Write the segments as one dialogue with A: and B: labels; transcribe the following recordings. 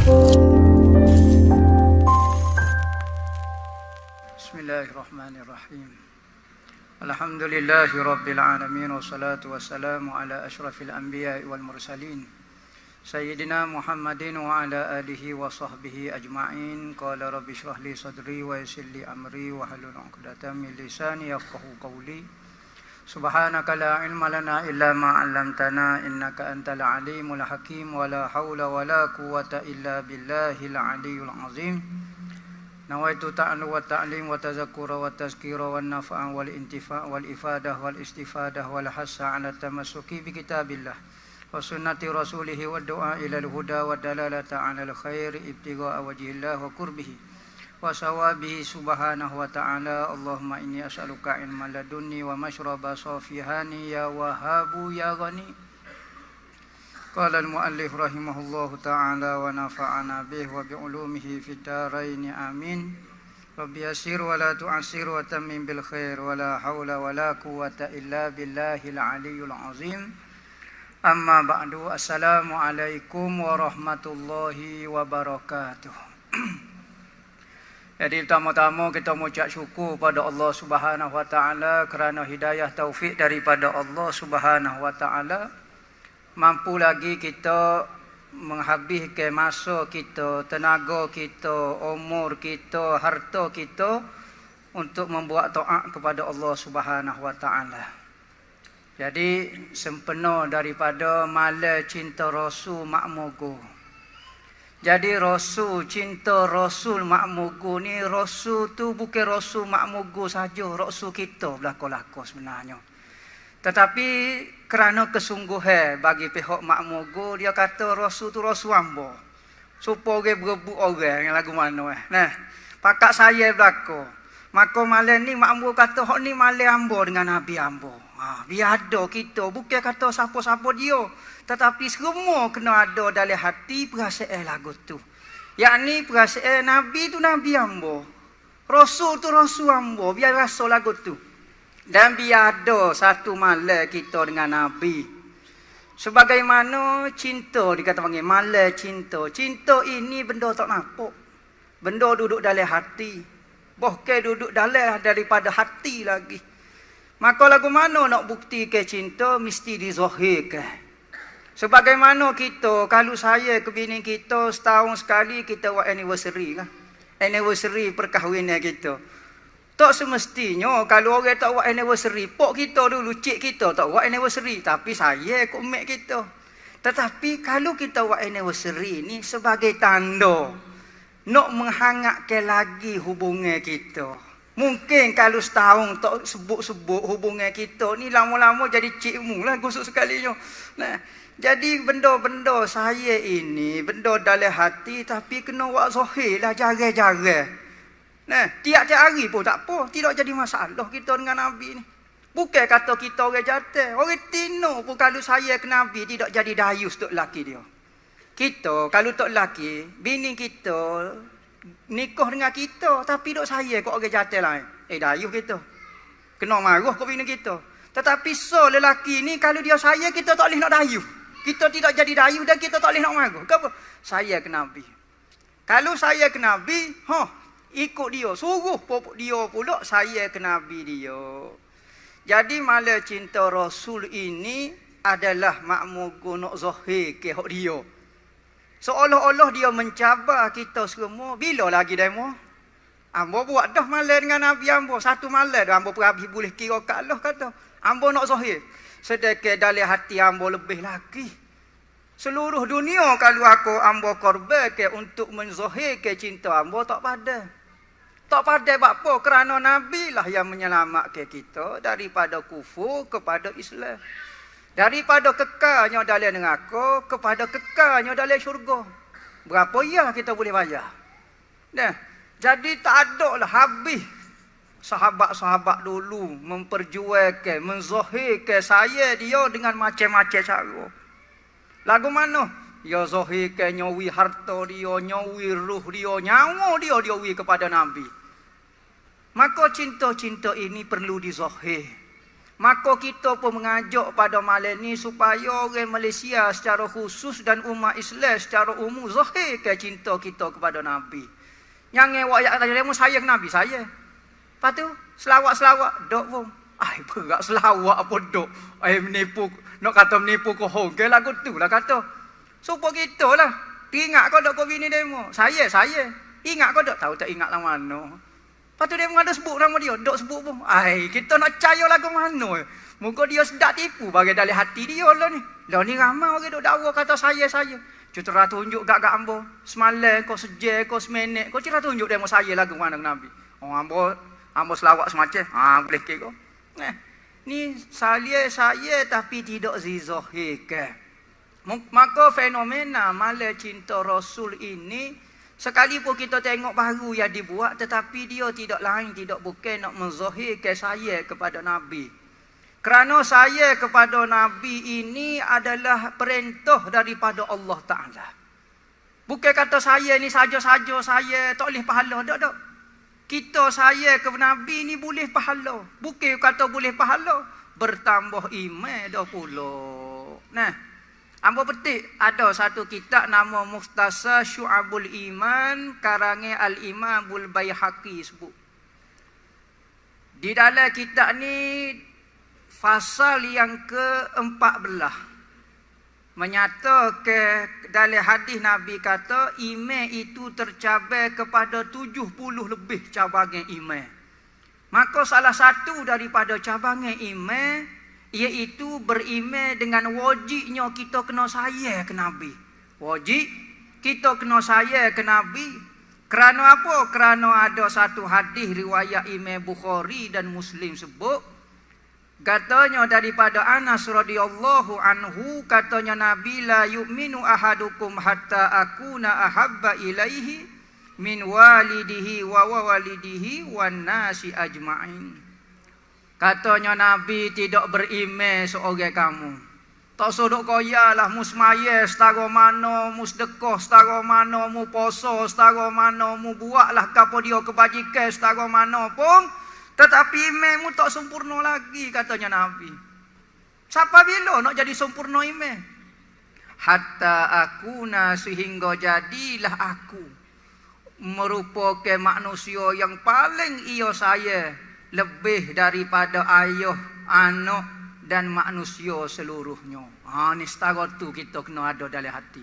A: Bismillahirrahmanirrahim. Alhamdulillahi rabbil alamin wassalatu wassalamu ala asyrafil anbiya'i wal mursalin sayyidina Muhammadin wa ala alihi wa sahbihi ajma'in. Qala rabbi shrah li sadri wa yassir li amri wa hlul 'uqdatam min lisani yafqahu qawli. Subhanaka la ilma lana illa ma 'allamtana innaka antal alimul hakim wa la haula wa la quwwata illa billahil aliyyil azim. Nawaitu ta'allu wa ta'lim wa tazakkura wa tazkira wa nafa'a wal intifa' wal ifadah wal istifadah wal hassa 'ala tamassuki bi kitabillah wa sunnati rasulih wa du'a ila al-huda wa dalalata 'ala al-khair ibtigha'a wajhillah wa qurbihi wa sawabihi subhanahu wa ta'ala. Allahumma inni as'aluka ilman ladunni wa mashraba safihani ya wahabu ya ghani. Qala al-muallif rahimahullahu ta'ala wa nafa'ana bih wa bi'ulumihi fid dharain amin. Rabbi yassir wa la tu'assir wa tammim bil khair wa la haula wa la quwwata illa billahil aliyyil azim. Amma ba'du, assalamu alaikum warahmatullahi wabarakatuh. Jadi pertama-tama kita mengucap syukur pada Allah Subhanahu wa taala kerana hidayah taufik daripada Allah Subhanahu wa taala. Mampu lagi kita menghabiskan masa kita, tenaga kita, umur kita, harta kita untuk membuat taat kepada Allah Subhanahu wa taala. Jadi sempena daripada mala cinta Rasul makmugu. Jadi Rasul cinta Rasul makmugu ni, Rasul tu bukan Rasul makmugu saja, Rasul kita belako-lako sebenarnya. Tetapi kerana kesungguhan bagi pihak makmugu, dia kata Rasul tu Rasul ambo. Supaya orang berebut orang yang lagu mana Nah, pakak saya belako. Maka malam ni makmugu kata hok ni malam ambo dengan Nabi ambo. Biar ada kita, bukan kata siapa-siapa dia, tetapi semua kena ada dalam hati perasaan lagu tu. Yakni perasaan Nabi tu Nabi ambo. Rasul tu Rasul ambo, biar rasa lagu tu. Dan biar ada satu malam kita dengan Nabi. Sebagaimana cinta, dikata panggil malam cinta. Cinta ini benda tak nampak. Benda duduk dalam hati. Bahkan duduk dalam daripada hati lagi. Maka lagu mana nak bukti ke cinta, mesti dizahirkan. Sebagaimana kita, kalau saya ke bini kita, setahun sekali kita buat anniversary kan. Anniversary perkahwinan kita. Tak semestinya kalau orang tak buat anniversary, pok kita dulu, cik kita tak buat anniversary. Tapi saya ikut mek kita. Tetapi kalau kita buat anniversary ni sebagai tanda nak menghangatkan lagi hubungan kita. Mungkin kalau setahun tak sebut-sebut hubungan kita ni, lama-lama jadi cikmu lah gusuk sekalinya. Nah, jadi benda-benda saya ini, benda dalam hati tapi kena buat zahir lah, jarang-jarang. Nah, tiap-tiap hari pun tak apa, tidak jadi masalah kita dengan Nabi ni. Bukan kata kita orang jatuh, orang tino pun kalau saya ke Nabi tidak jadi dayus tok laki dia. Kita kalau tok laki, bini kita nikah dengan kita tapi dok saya kok orang jatuh lain. Dayus kita. Kena marah ke bini kita. Tetapi so lelaki ni kalau dia saya, kita tak boleh nak dayus. Kita tidak jadi dayus dan kita tak boleh nak marah. Kenapa? Saya ke Nabi. Kalau saya ke Nabi, ikut dia, suruh dia pula saya ke Nabi dia. Jadi mala cinta Rasul ini adalah makmugu nak zahir ke hak dia. Seolah-olah dia mencabar kita semua. Bila lagi demo? Ambo buat dah mala dengan Nabi ambo. Satu mala dah ambo perhabis boleh kira kat Allah kata. Ambo nak zahir. Sedekah dalam hati ambo lebih lagi. Seluruh dunia kalau ambo korban ke untuk menzahirkan cinta ambo tak pada. Tak pandai buat apa, kerana Nabi lah yang menyelamatkan kita daripada kufur kepada Islam. Daripada kekalnya dalam neraka kepada kekalnya dalam syurga. Berapa ya kita boleh bayar? Nah, jadi tak ada lah habis sahabat-sahabat dulu memperjuangkan, menzahirkan saya dia dengan macam-macam cara. Lagu mana? Dia zahirkan nyawi harta dia, nyawi ruh dia, nyawa dia wi kepada Nabi. Maka cinta-cinta ini perlu dizahir. Maka kita pun mengajak pada malam ni supaya orang Malaysia secara khusus dan umat Islam secara umum zahirkan cinta kita kepada Nabi. Yang awak ayat kata demo sayang Nabi saya. Lepas tu selawat-selawat dok pun. Ai berat selawat apa dok. Ai menipu nak kata menipu kohong ke lagu tu lah kata. Supaya kita lah. Ingat kau dok kau bini demo. Saya. Ingat kau dok tahu tak ingat lah mana. Lepas tu dia ada sebut nama dia. Dok sebut pun. Ai, kita nak percaya lagu mana. Muka dia sedap tipu bagi dalam hati dia lah ni. Lah ni ramai orang duk dakwa kata saya. Cutera tunjuk gak ambo. Semalam kau sejak kau semenek. Kau cira tunjuk demo saya lagu mana Nabi. Oh ambo selawat semacam. Boleh ke kau. Ni saya tapi tidak zizahirkan. Maka fenomena malah cinta Rasul ini sekalipun kita tengok baru yang dibuat, tetapi dia tidak lain, tidak bukan nak menzahirkan saya kepada Nabi. Kerana saya kepada Nabi ini adalah perintah daripada Allah Ta'ala. Bukan kata saya ni saja-saja saya tak boleh pahala. Tak. Kita saya kepada Nabi ni boleh pahala. Bukan kata boleh pahala, bertambah iman dah pula. Nah. Ambo petik ada satu kitab nama Mukhtasar Syu'abul Iman karangan Al-Imamul Baihaqi sebut. Di dalam kitab ni fasal yang ke-14 menyatakan dalam hadis Nabi kata iman itu tercapai kepada 70 lebih cabangan iman. Maka salah satu daripada cabangan iman iaitu beriman dengan wajibnya kita kena sayang ke Nabi. Wajib kita kena sayang ke Nabi. Kerana apa? Kerana ada satu hadis riwayat Imam Bukhari dan Muslim sebut. Katanya daripada Anas radhiyallahu anhu, katanya Nabi la yu'minu ahadukum hatta akuna ahabba ilaihi min walidihi wa walidihi wan nasi ajma'in. Katanya Nabi tidak beriman seorang kamu. Tak sodok koyalah mu semaya setara mana, mu sedekah setara mana, mu puasa setara mana, mu buatlah apa dia kebajikan setara mana pun, tetapi iman mu tak sempurna lagi, katanya Nabi. Siapa bila nak jadi sempurna iman? Hatta akuna, sehingga jadilah aku merupakan manusia yang paling ia saya lebih daripada ayah, anak dan manusia seluruhnya. Ni setara tu kita kena ada dalam hati.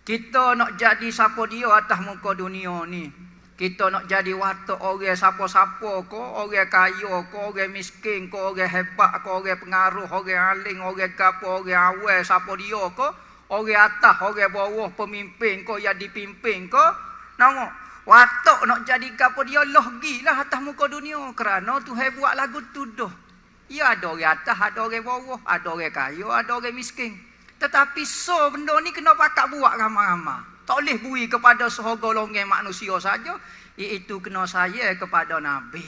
A: Kita nak jadi siapa dia atas muka dunia ni. Kita nak jadi watak orang siapa-siapa ke, orang kaya ke, orang miskin ke, orang hebat ke, orang pengaruh, orang alim, orang gapo, orang awal, siapa dia ke, orang atas, orang bawah, pemimpin ke, yang dipimpin ke. Nampak? Watak nak jadi apa dia lah atas muka dunia. Kerana Tuhan buat lagu tu dah. Ya ada orang atas, ada orang bawah, ada orang kaya, ada orang miskin. Tetapi benda ni kena pakat buat ramai-ramai. Tak boleh bui kepada segolongan manusia saja. Iaitu kena saya kepada Nabi.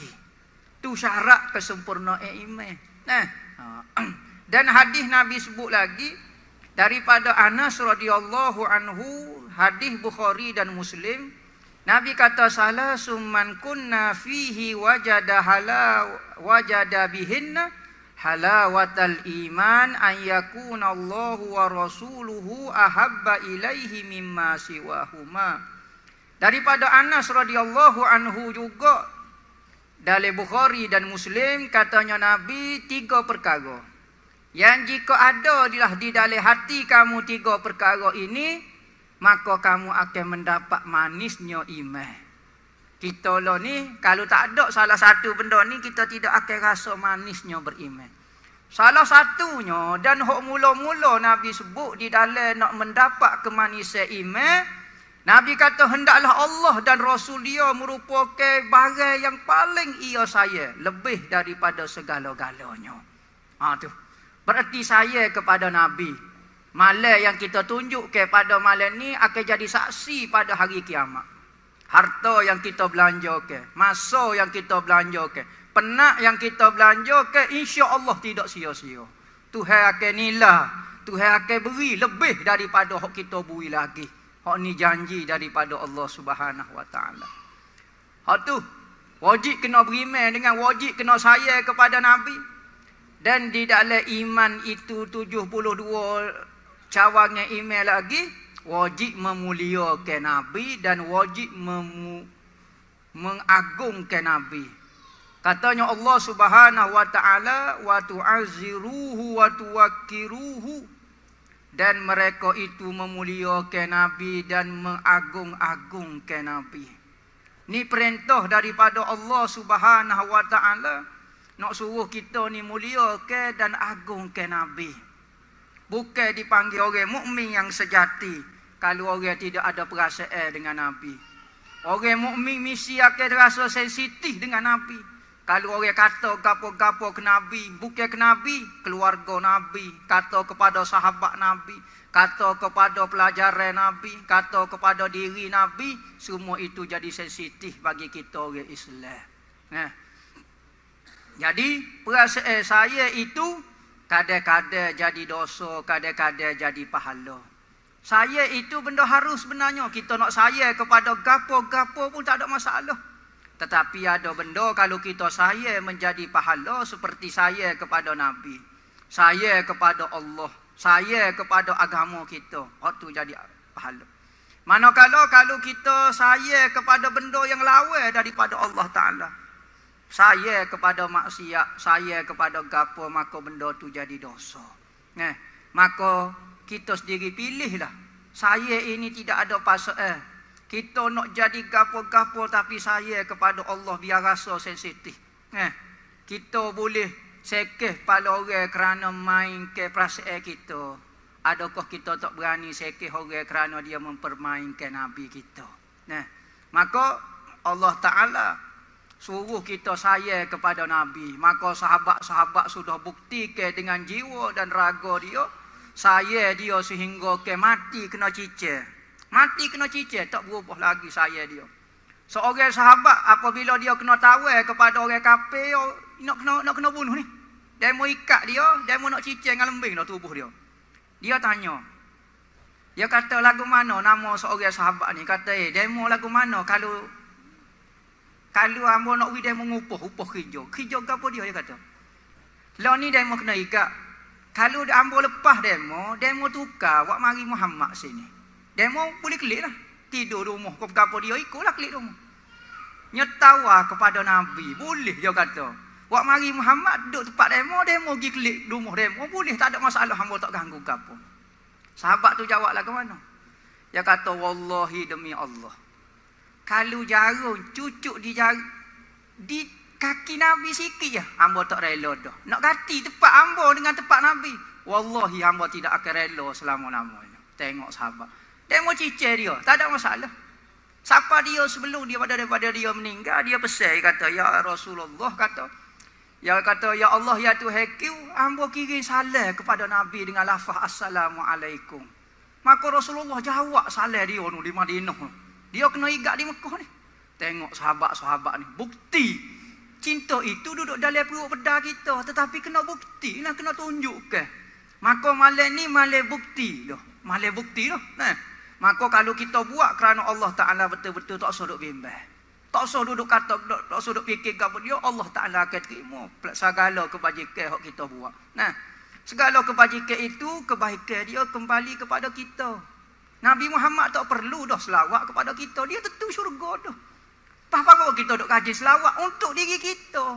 A: Tu syarat kesempurnaan iman. Dan hadis Nabi sebut lagi daripada Anas radhiyallahu anhu, hadis Bukhari dan Muslim. Nabi kata salah summan kunna fihi wajada bihinna halawatal iman an yakuna Allahu wa rasuluhu ahabba ilaihi mimma siwahuma. Daripada Anas radhiyallahu anhu juga dalam Bukhari dan Muslim, katanya Nabi 3 perkara. Yang jika ada di dalam hati kamu 3 perkara ini, maka kamu akan mendapat manisnya iman. Kita lah ni, kalau tak ada salah satu benda ni, kita tidak akan rasa manisnya beriman. Salah satunya, dan hok mula-mula Nabi sebut di dalam nak mendapat kemanisan iman, Nabi kata hendaklah Allah dan Rasul dia merupakan barang yang paling ia saya, lebih daripada segala-galanya. Tu. Berarti saya kepada Nabi. Malam yang kita tunjuk kepada malam ni akan jadi saksi pada hari kiamat. Harta yang kita belanjakan, masa yang kita belanjakan, penak yang kita belanjakan, insya-Allah tidak sia-sia. Tuhan akan nilai, Tuhan akan beri lebih daripada hak kita beri lagi. Hak ni janji daripada Allah Subhanahu Wa Taala. Hak tu wajib kena beriman dengan wajib kena sayang kepada Nabi. Dan di dalam iman itu 72 cawangnya iman lagi, wajib memuliakan Nabi dan wajib mengagungkan Nabi. Katanya Allah Subhanahu wa taala, wa tu'azziruhu wa tuwakkiruhu, dan mereka itu memuliakan Nabi dan mengagung-agungkan Nabi. Ini perintah daripada Allah Subhanahu wa taala, nak suruh kita ni muliakan dan agungkan Nabi. Bukan dipanggil orang mukmin yang sejati kalau orang tidak ada perasaan dengan Nabi. Orang mukmin mesti akan rasa sensitif dengan Nabi. Kalau orang kata gapo-gapo ke Nabi, bukan ke Nabi, keluarga Nabi, kata kepada sahabat Nabi, kata kepada pelajaran Nabi, kata kepada diri Nabi, semua itu jadi sensitif bagi kita orang Islam. Jadi perasaan saya itu kadang-kadang jadi dosa, kadang-kadang jadi pahala. Saya itu benda harus sebenarnya. Kita nak saya kepada gapo-gapo pun tak ada masalah. Tetapi ada benda kalau kita saya menjadi pahala seperti saya kepada Nabi, saya kepada Allah, saya kepada agama kita. Waktu jadi pahala. Manakala kalau kita saya kepada benda yang lawan daripada Allah Ta'ala, saya kepada maksiat, saya kepada gapo, maka benda tu jadi dosa. Maka kita sendiri pilihlah. Saya ini tidak ada pasal. Kita nak jadi gapo-gapo tapi saya kepada Allah biar rasa sensitif. Kita boleh sekeh pada orang kerana main ke perasaan kita. Adakah kita tak berani sekeh orang kerana dia mempermainkan Nabi kita? Maka Allah Ta'ala suruh kita saya kepada Nabi. Maka sahabat-sahabat sudah buktikan dengan jiwa dan raga dia, saya dia sehingga ke mati kena cicir. Mati kena cicir, tak berubah lagi saya dia. Seorang sahabat apabila dia kena tawar kepada orang kafir, nak kena bunuh ni. Dia mau ikat dia mau nak cicir dengan lembing dah tubuh dia. Dia tanya. Dia kata lagu mana nama seorang sahabat ni? Kata, demo lagu mana kalau hamba nak demo upah hijau. Hijau ke apa dia kata. Lah ni demo kena ikat. Kalau hamba lepas demo tukar buat mari Muhammad sini. Demo boleh klik lah. Tidur rumah apa dia ikutlah klik rumah. Nyetawa kepada Nabi. Boleh dia kata. Wak mari Muhammad duduk tempat demo pergi klik rumah demo. Boleh, tak ada masalah, hamba tak ganggu ke apa. Sahabat tu jawablah ke mana? Dia kata, wallahi demi Allah. Kalau jarum cucuk di kaki Nabi sikit je, hamba tak rela dah. Nak ganti tempat hamba dengan tempat Nabi. Wallahi hamba tidak akan rela selama-lamanya. Tengok sahabat. Tengok cicir dia, tak ada masalah. Siapa dia sebelum dia daripada dia meninggal, dia pesan, dia kata, ya Rasulullah, ya Allah, ya Tuhanku, hamba kirim salam kepada Nabi dengan lafaz Assalamualaikum. Maka Rasulullah jawab salam dia di Madinah. Dia kena igat di Mekah ni. Tengok sahabat-sahabat ni, bukti cinta itu duduk dalam perut peda kita, tetapi kena bukti, kena tunjukkan. Maka malam ni malam bukti dah. Maka kalau kita buat kerana Allah Ta'ala betul-betul tak usah duduk bimbang. Tak usah duduk kata, tak usah duduk fikir apa dia, Allah Ta'ala akan terima segala kebajikan yang kita buat. Segala kebajikan itu, kebaikan dia kembali kepada kita. Nabi Muhammad tak perlu dah selawat kepada kita, dia tentu syurga dah. Apa-apa kita duduk kaji selawat untuk diri kita.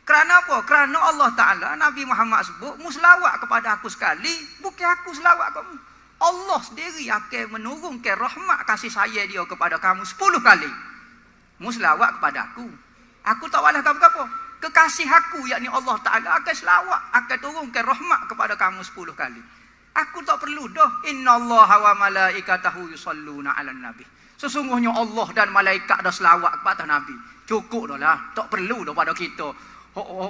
A: Kerana apa? Kerana Allah Ta'ala, Nabi Muhammad sebut, mu selawat kepada aku sekali, bukan aku selawat kamu. Allah sendiri akan menurunkan rahmat kasih sayang dia kepada kamu 10 kali. Mu selawat kepada aku. Aku tak walah kamu apa? Kekasih aku, yakni Allah Ta'ala akan selawat, akan turunkan rahmat kepada kamu 10 kali. Aku tak perlu dah. Innallaha wa malaikatahu yusalluna 'alan nabi. Sesungguhnya Allah dan malaikat dah selawat kepada Nabi. Cukup dah lah. Tak perlu dah pada kita.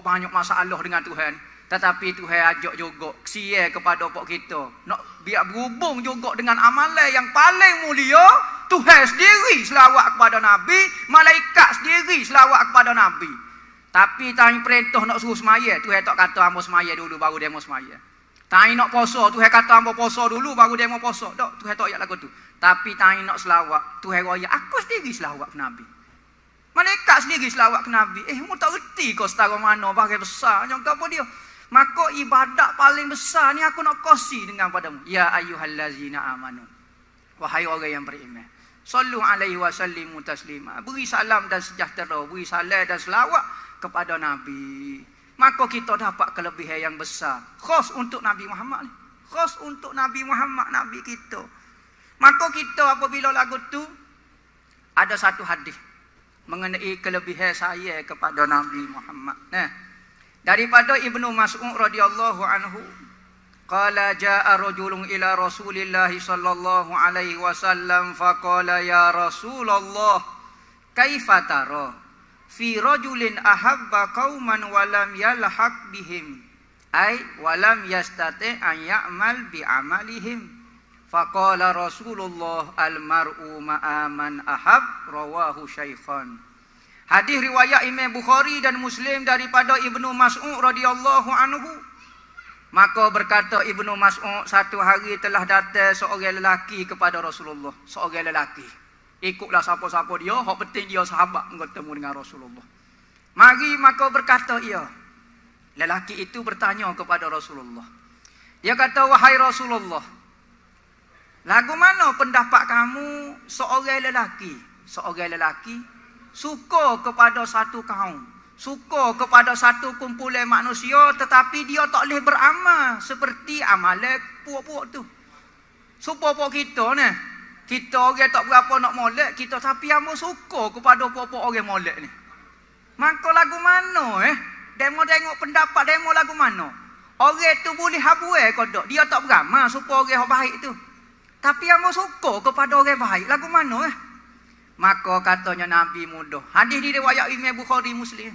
A: Banyak masalah dengan Tuhan. Tetapi Tuhan ajak juga sia kepada pok kita. Nak biar berhubung juga dengan amalan yang paling mulia. Tuhan sendiri selawat kepada Nabi, malaikat sendiri selawat kepada Nabi. Tapi tanya perintah nak suruh semaya, Tuhan tak kata hamba semaya dulu baru demo semaya. Tanya nak puasa, Tuhan kata hamba puasa dulu baru demo puasa. Tak, Tuhan tak ayat lagu tu. Tapi tanya nak selawat, Tuhan raya aku sendiri selawat ke Nabi. Malaikat sendiri selawat ke Nabi. Mu tak reti kau setara mana bagai besar. Jangan apa dia. Maka ibadat paling besar ni aku nak kongsi dengan padamu. Ya ayyuhallazina amanu. Wahai orang yang beriman. Sallu alaihi wa sallimu taslima. Beri salam dan sejahtera, beri salam dan selawat kepada Nabi. Maka kita dapat kelebihan yang besar. Khas untuk Nabi Muhammad ni. Khas untuk Nabi Muhammad, Nabi kita. Maka kita apabila lagu tu ada satu hadis mengenai kelebihan saya kepada Nabi Muhammad. Nah, daripada Ibnu Mas'ud radhiyallahu anhu, qala jaa rajulun ila Rasulillah sallallahu alaihi wasallam faqala ya Rasulullah kaifa tara fi rajulin ahabba qauman wa lam yalhaq bihim ay wa lam yastati an ya'mal bi amalihim. Faqala Rasulullah al-mar'u ma'aman ahab rawahu syaikhan. Hadis riwayat Imam Bukhari dan Muslim daripada Ibnu Mas'ud radhiyallahu anhu. Maka berkata Ibnu Mas'ud, satu hari telah datang seorang lelaki kepada Rasulullah. Seorang lelaki. Ikutlah siapa-siapa dia, hak penting dia sahabat bertemu dengan Rasulullah. Mari maka berkata ia. Lelaki itu bertanya kepada Rasulullah. Dia kata, wahai Rasulullah, lagu mana pendapat kamu seorang lelaki suka kepada satu kaum, suka kepada satu kumpulan manusia tetapi dia tak boleh beramal seperti amalan puak-puak tu. Supaya kita ni, kita orang tak berapa nak molek kita tapi amo suka kepada puak-puak orang molek ni. Maka lagu mana demo tengok pendapat demo lagu mana? Orang tu boleh habuai kodok, dia tak beramal supaya orang baik tu. Tapi amo suka kepada orang baik. Lagu mana Maka katanya Nabi mudah. Hadis di riwayat Imam Bukhari Muslim.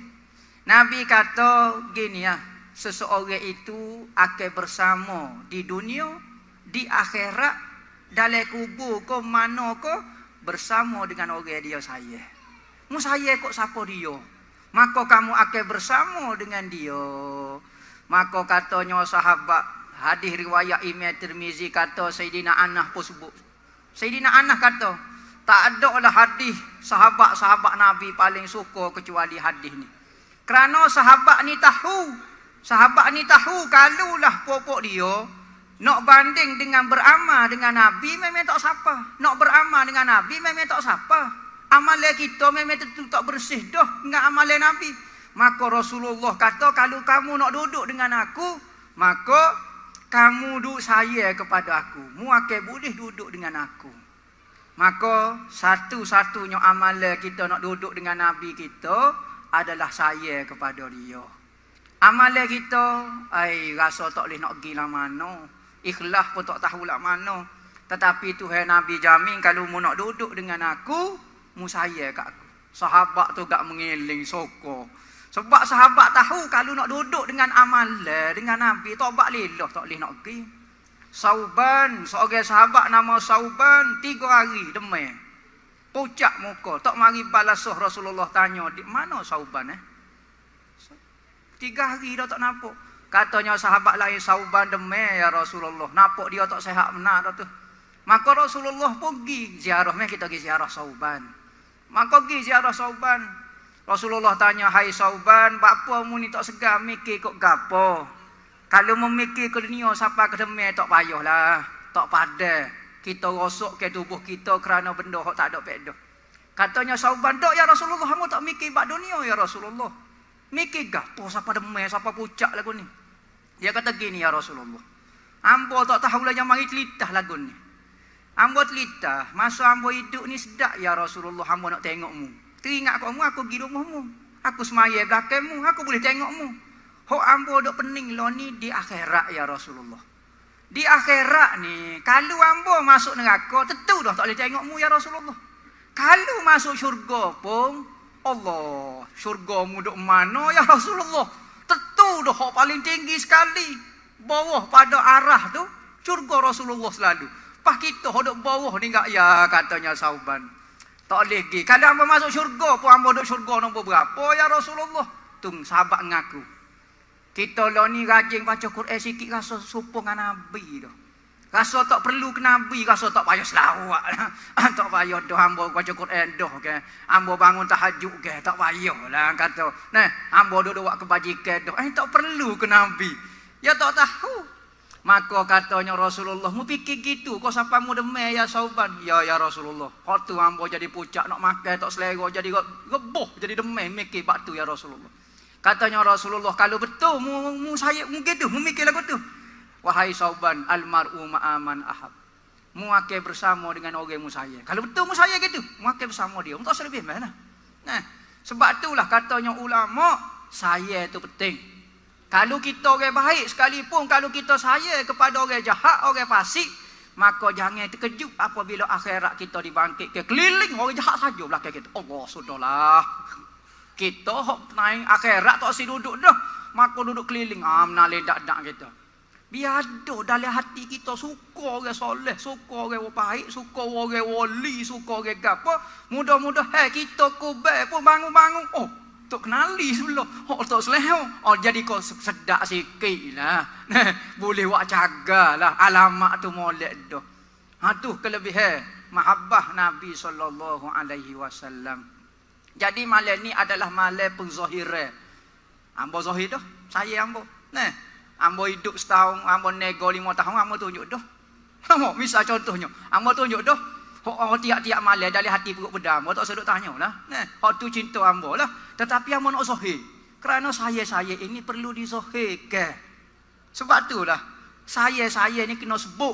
A: Nabi kata gini seseorang itu akan bersama di dunia, di akhirat, dalam kubur ke mana ke bersama dengan orang dia saya. Mu saya kok siapa dia? Maka kamu akan bersama dengan dia. Maka katanya sahabat, hadis riwayat Imam Tirmizi kata Sayyidina Anas pun sebut. Sayyidina Anas kata, tak ada lah hadis sahabat-sahabat Nabi paling suka kecuali hadis ni. Kerana sahabat ni tahu kalulah popok dia nak banding dengan beramal dengan Nabi memang tak siapa. Nak beramal dengan Nabi memang tak siapa. Amalan kita memang tentu tak bersih dah dengan amalan Nabi. Maka Rasulullah kata, kalau kamu nak duduk dengan aku, maka kamu duduk saya kepada aku. Mu akan boleh duduk dengan aku. Maka satu-satunya amalan kita nak duduk dengan Nabi kita adalah saya kepada dia. Amalan kita, rasa tak boleh nak pergi lah mana. Ikhlas pun tak tahu lah mana. Tetapi Tuhan Nabi jamin kalau mu nak duduk dengan aku, mu saya kat aku. Sahabat tu gak mengiling sokor. Sebab sahabat tahu kalau nak duduk dengan amalan dengan Nabi tobat lillah tak boleh nak pergi. Sauban, seorang sahabat nama Sauban 3 hari demam. Pucat muka, tak mari balasah. Rasulullah tanya, di mana Sauban 3 hari dah tak nampak. Katanya sahabat lain, Sauban demam ya Rasulullah. Nampak dia tak sihat benar dah tu. Maka Rasulullah pergi ziarah, kita pergi ziarah Sauban. Maka pergi ziarah Sauban. Rasulullah tanya, hai Sauban, bapa mu ni tak segar mikir kok gapo? Kalau memikir ke dunia sampai ke demam tak payahlah, tak padah. Kita rosak ke tubuh kita kerana benda hok tak ada faedah. Katanya Sauban, "Dok ya Rasulullah, hangmu tak mikir bab dunia ya Rasulullah. Mikir gapo sampai demam, sampai pucat lagu ni?" Dia kata gini, ya Rasulullah, ambo tak tahu lah yang mari telitah lagu ni. Ambo telitah, masa ambo hidup ni sedap ya Rasulullah, ambo nak tengokmu. Teringat kamu, aku pergi rumahmu. Aku semaya belakangmu, aku boleh tengokmu. Hok ambo dok pening lo ni di akhirat ya Rasulullah. Di akhirat ni, kalau ambo masuk neraka, tentu dah tak boleh tengokmu ya Rasulullah. Kalau masuk syurga pun, Allah, syurgamu dok mana ya Rasulullah? Tentu dah hok paling tinggi sekali. Bawah pada arah tu, syurga Rasulullah selalu. Pas kita hok dok bawah ni enggak ya, katanya Sauban. Tak boleh pergi. Kalau hamba masuk syurga pun hamba duduk syurga nombor berapa ya Rasulullah? Tung sahabat ngaku. Kita lah ni rajin baca Quran sikit rasa supung dengan Nabi dah. Rasa tak perlu ke Nabi, rasa tak payah selawat. Tak payah dah hamba baca Quran dah ke. Hamba bangun tahajud ke, tak payah lah kata. Nah, hamba duduk buat kebajikan dah. Tak perlu ke Nabi. Ya tak tahu. Maka katanya Rasulullah, mu fikir gitu, kau sampai mu demai ya Sauban. Ya Rasulullah. Waktu hamba jadi pucak nak makan tak selera, jadi geboh, jadi demai mikir batu ya Rasulullah. Katanya Rasulullah, kalau betul mu saya mu gitu, mu mikir lagu tu. Wahai Sauban, almar'u ma'aman ahab. Muake bersama dengan orang musaya. Kalau betul musaya gitu, muake bersama dia. Untuk selebih mana? Nah, sebab itulah katanya ulama, saya itu penting. Kalau kita orang baik sekalipun, kalau kita saya kepada orang jahat, orang fasik, maka jangan terkejut apabila akhirat kita dibangkit ke keliling orang jahat saja belakang kita. Allah sudahlah. Kita hok naik akhirat tak si duduk dah. Maka duduk keliling, menalih dak-dak kita. Biar ada dalam hati kita suka orang soleh, suka orang baik, suka orang wali, suka orang gapo. Mudah-mudahan kita kubur pun bangun-bangun. Oh, tak kenali sebelum. Oh, tak seleh. Oh, jadi kau sedak sikit lah. Boleh buat jagalah. Alamat tu molek dah. Tu kelebihan mahabbah Nabi SAW. Jadi malam ni adalah malam penzahiran. Ambo zahir dah. Saya ambo. Ambo hidup setahun, ambo nego 5 tahun, ambo tunjuk dah. Misal contohnya, ambo tunjuk dah. Tiap-tiap malam dari hati perut pedam, ambo tak sedut tanya lah. Hak tu cinta ambo lah. Tetapi ambo nak zahir. Kerana saya ini perlu dizahirkan. Sebab itulah, saya ni kena sebut.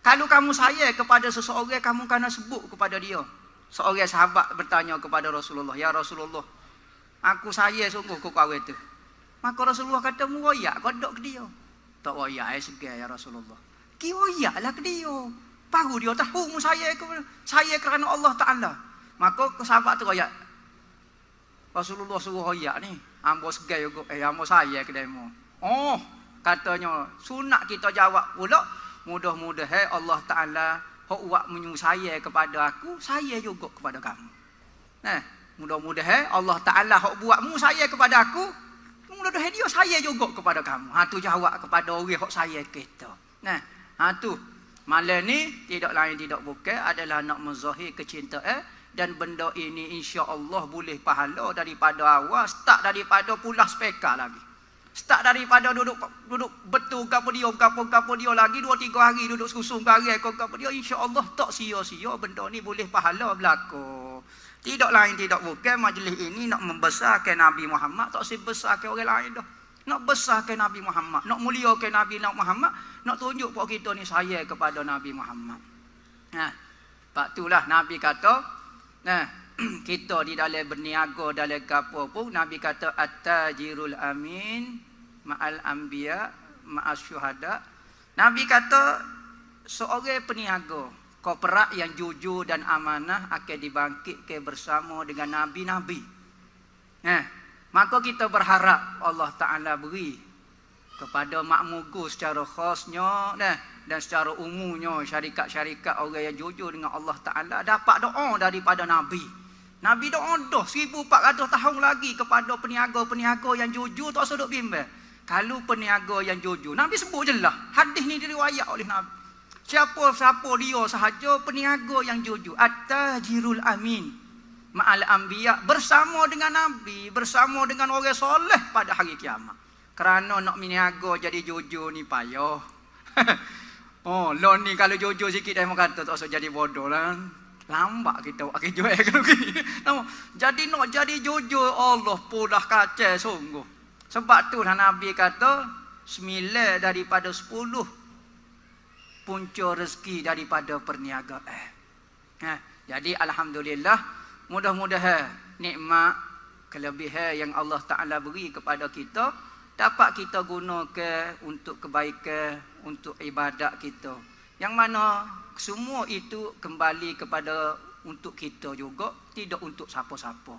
A: Kalau kamu saya kepada seseorang, kamu kena sebut kepada dia. Seorang sahabat bertanya kepada Rasulullah, ya Rasulullah, aku saya sungguh ke kau itu. Maka Rasulullah kata, mu royak kau dok ke dia. Tak royak segar ya Rasulullah. Ki royaklah ke dia. Baru dia tahu mu saya kerana Allah Ta'ala. Maka sahabat tu royak. Rasulullah suruh royak ni. Ambo segar juga. Ambo saya ke demo. Oh, katanya sunat kita jawab pula. Mudah-mudahan Allah Ta'ala hok buat menyu saya kepada aku, saya juga kepada kamu. Mudah-mudahan Allah Ta'ala hok buat mu saya kepada aku, mudah-mudahan dia saya juga kepada kamu. Tu jawab kepada orang hok saya kita. Tu malam ni tidak lain tidak bukan adalah nak menzahir kecintaan dan benda ini insya-Allah boleh pahala daripada awal, start daripada pulas speka lagi. Start daripada duduk betul gapo dia lagi 2-3 hari duduk susung garai gapo dia, insya-Allah tak sia-sia benda ni boleh pahala berlaku. Tidak lain tidak bukan majlis ini nak membesarkan Nabi Muhammad, tak sebesarkan orang lain dah. Nak besarkan Nabi Muhammad, nak muliakan Nabi Muhammad, nak tunjuk pok kita ni saya kepada Nabi Muhammad. Pak itulah Nabi kata, kita di dalam berniaga dalam gapo pun Nabi kata at-tajirul amin ma'al anbiya ma'as syuhada. Nabi kata seorang peniaga korporat yang jujur dan amanah akan dibangkitkan bersama dengan nabi-nabi. Maka kita berharap Allah Ta'ala beri kepada makmugu secara khasnya dan secara umumnya syarikat-syarikat orang yang jujur dengan Allah Ta'ala dapat doa daripada Nabi. Nabi doa dah 1400 tahun lagi kepada peniaga-peniaga yang jujur, tak sedut bimbang. Kalau peniaga yang jujur, Nabi sebut je lah. Hadis ni diriwayat oleh Nabi. Siapa-siapa dia sahaja peniaga yang jujur. At-tajirul amin ma'al anbiya, bersama dengan Nabi, bersama dengan orang soleh pada hari kiamat. Kerana nak meniaga jadi jujur ni payah. Lo ni kalau jujur sikit dah kata tak usah jadi bodoh lah. Lambat kita buat kerja kalau gini. Jadi nak jadi jujur, Allah pun dah kacau sungguh. Sebab tu Nabi kata 9 daripada 10 punca rezeki daripada perniagaan. Jadi alhamdulillah, mudah-mudahan nikmat kelebihan yang Allah Ta'ala beri kepada kita dapat kita gunakan untuk kebaikan, untuk ibadat kita. Yang mana semua itu kembali kepada untuk kita juga, tidak untuk siapa-siapa.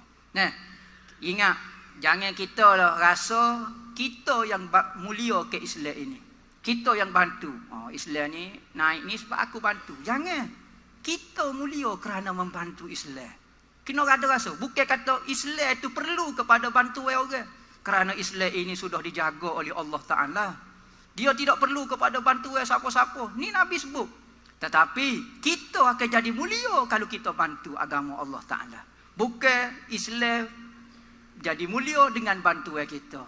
A: Ingat, jangan kita rasa kita yang mulia ke Islam ini. Kita yang bantu. Islam ni naik ni sebab aku bantu. Jangan. Kita mulia kerana membantu Islam. Kena ada rasa. Bukan kata Islam itu perlu kepada bantuan orang. Kerana Islam ini sudah dijaga oleh Allah Ta'ala. Dia tidak perlu kepada bantuan siapa-siapa. Ni Nabi sebut. Tetapi kita akan jadi mulia kalau kita bantu agama Allah Ta'ala. Bukan Islam jadi mulia dengan bantuan kita.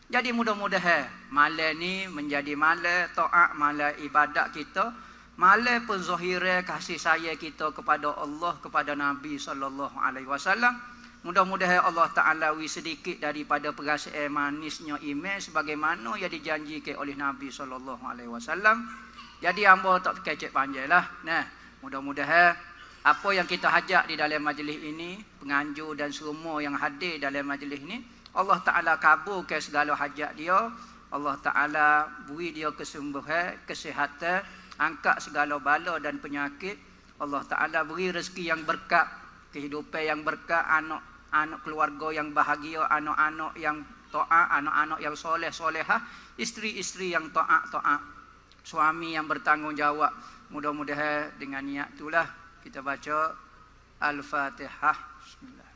A: Jadi mudah-mudahan malam ni menjadi malam taat, malam ibadat kita, malam penzahiran kasih sayang kita kepada Allah, kepada Nabi SAW. Mudah-mudahan Allah Ta'ala wi sedikit daripada perasaan manisnya iman sebagaimana yang dijanjikan oleh Nabi SAW. Jadi hamba tak kecek panjang lah. Nah, mudah-mudahan apa yang kita hajat di dalam majlis ini, penganjur dan semua yang hadir dalam majlis ini, Allah Ta'ala kabulkan segala hajat dia. Allah Ta'ala beri dia kesembuhan, kesihatan, angkat segala bala dan penyakit. Allah Ta'ala beri rezeki yang berkat, kehidupan yang berkat, anak keluarga yang bahagia, anak-anak yang taat, anak-anak yang soleh-solehah, isteri-isteri yang taat-taat, suami yang bertanggungjawab. Mudah-mudahan dengan niat itulah kita baca Al-Fatihah. Bismillah.